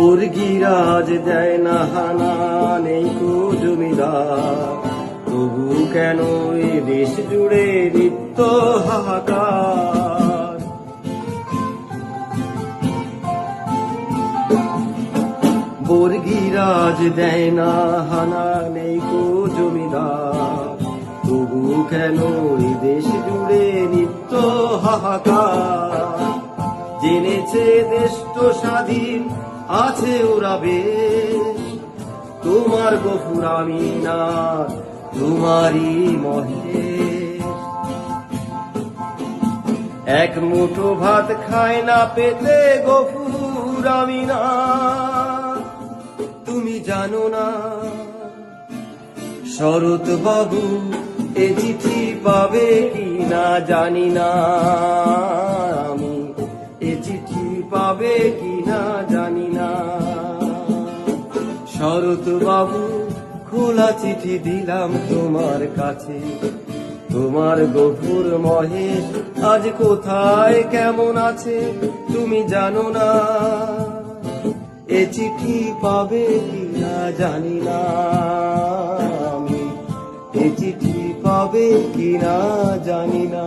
বর্গিরাজ দেয় না হানা, নেই কো জমিদার, তবু কেন এ দেশ জুড়ে নিত্য হাহাকার। বর্গিরাজ দেয় না হানা, নেই কো জমিদার, তবু কেন এ দেশ জুড়ে নিত্য হাহাকার। জেনেছে দেশ তো স্বাধীন আছে ওরা বেশ, তোমার গফুর আমিনার তোমারই মহেশ। এক মুঠো ভাত খায় না পেতে গফুর আমিনার, তুমি জানো না শরৎ বাবু এ চিঠি পাবে কি না জানি না, আমি এ চিঠি পাবে কি না জানি না। শরৎ বাবু খোলা চিঠি দিলাম তোমার কাছে, তোমার গফুর মহেশ আজ কোথায় কেমন আছে তুমি জানো না, এ চিঠি পাবে কি না জানি না, আমি এ চিঠি পাবে কি না জানি না।